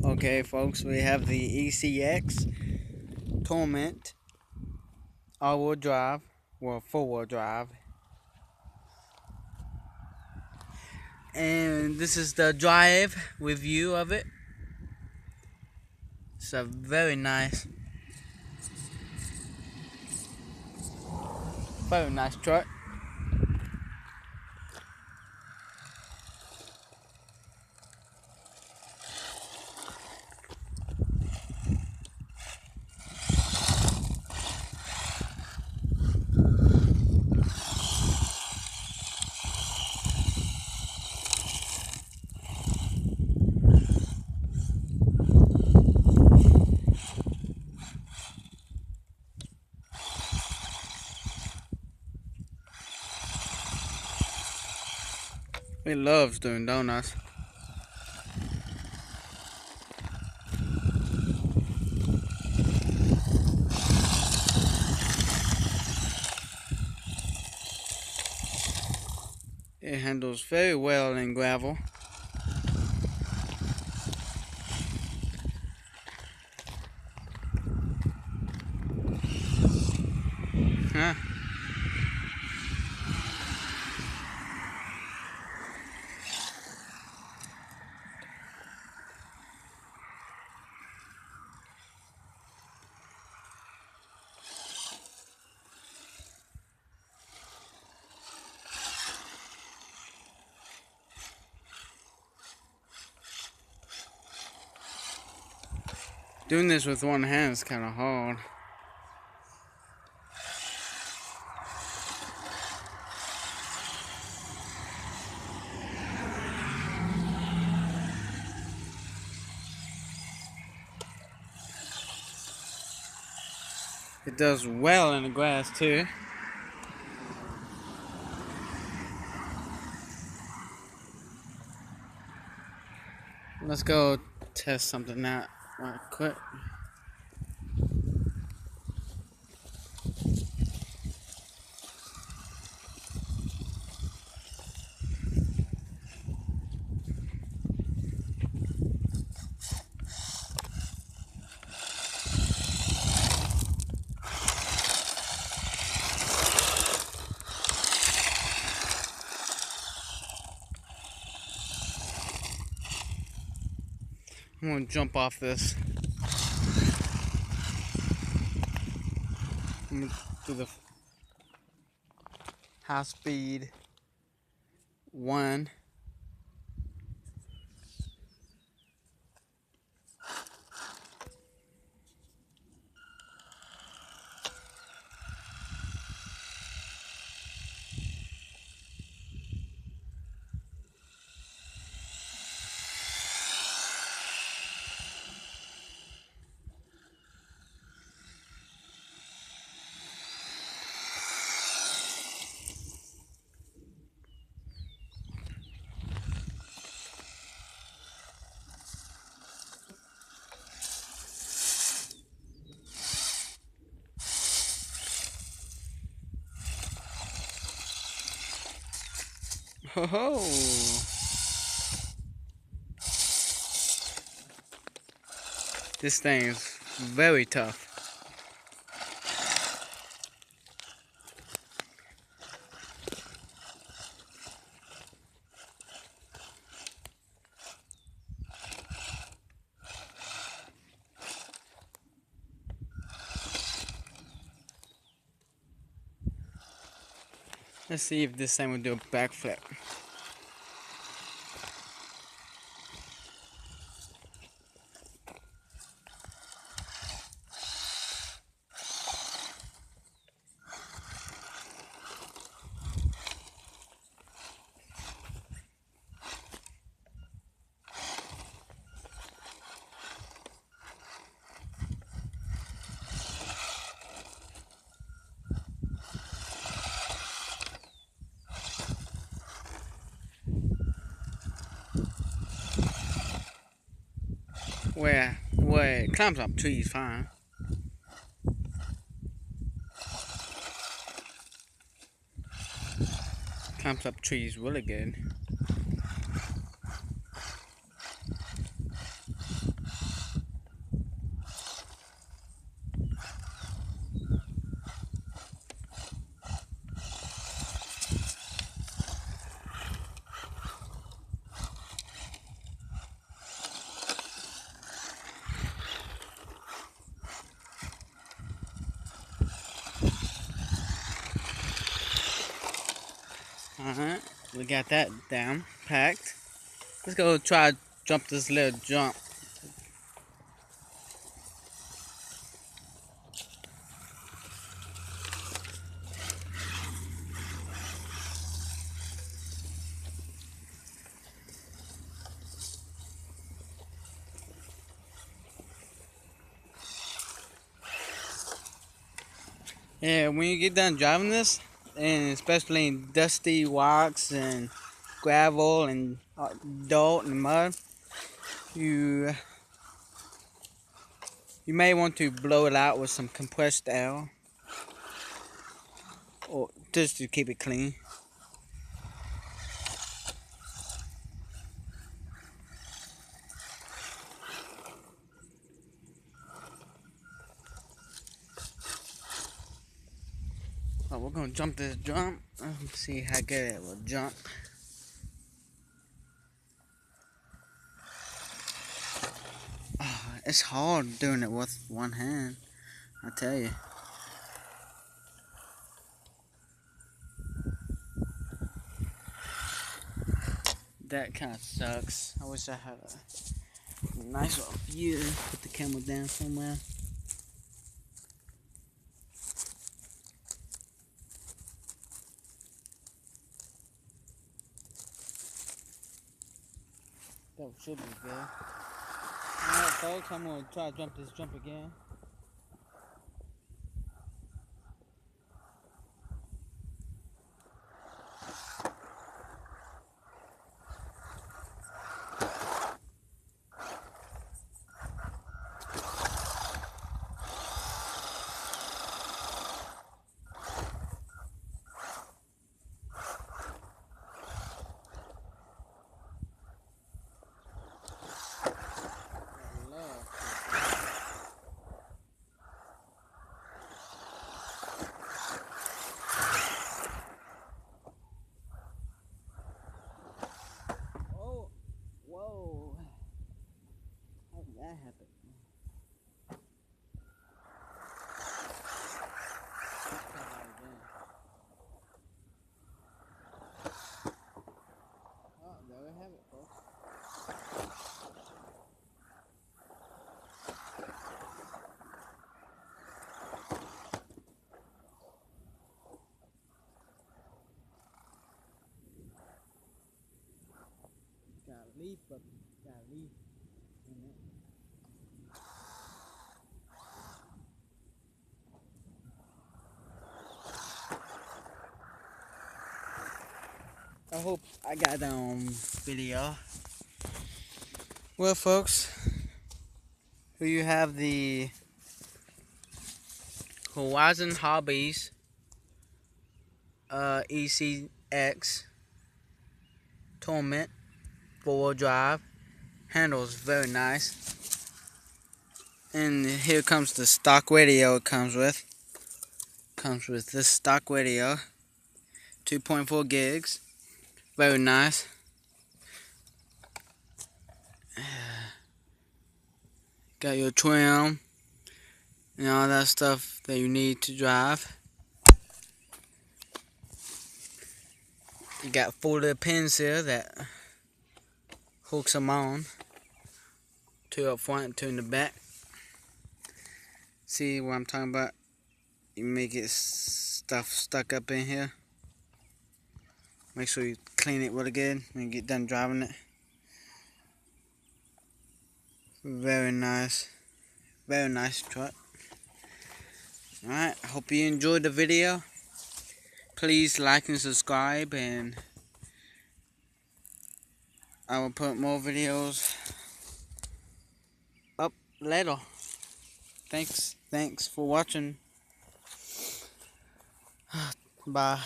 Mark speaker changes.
Speaker 1: Okay, folks, we have the ECX Torment all-wheel drive, well, four-wheel drive, and this is the drive review of it. It's a very nice truck. It loves doing donuts. It handles very well in gravel. Huh? Doing this with one hand is kind of hard. It does well in the grass too. Let's go test something out right quick. I'm gonna jump off this. I'm gonna do the high speed 1. Ho ho! This thing is very tough. Let's see if this thing will do a backflip. Where it climbs up trees fine. Climbs up trees really good. Alright, we got that down, packed. Let's go try to jump this little jump. Yeah, when you get done driving this, and especially in dusty rocks and gravel and dirt and mud, you may want to blow it out with some compressed air, or just to keep it clean. Oh, we're gonna jump this jump. Let's see how good it will jump. Oh, it's hard doing it with one hand, I tell you. That kind of sucks. I wish I had a nice little view. Put the camera down somewhere. That should be good. Alright folks, I'm going to try to jump this jump again. Whoa. How did that happen? Oh, there we have it, folks. Got a leaf, but got a leaf in it. I hope I got that on video. Well, folks, here you have the Horizon Hobbies ECX Torment 4-wheel drive. Handles very nice. And here comes the stock radio it comes with. Comes with this stock radio. 2.4 gigs. Very nice. Got your trim and all that stuff that you need to drive. You got 4 little pins here that hooks them on. 2 up front and 2 in the back. See what I'm talking about? You may get stuff stuck up in here. Make sure you clean it really good when you get done driving it. Very nice truck. Alright, I hope you enjoyed the video. Please like and subscribe, and I will put more videos up later. Thanks for watching. Bye.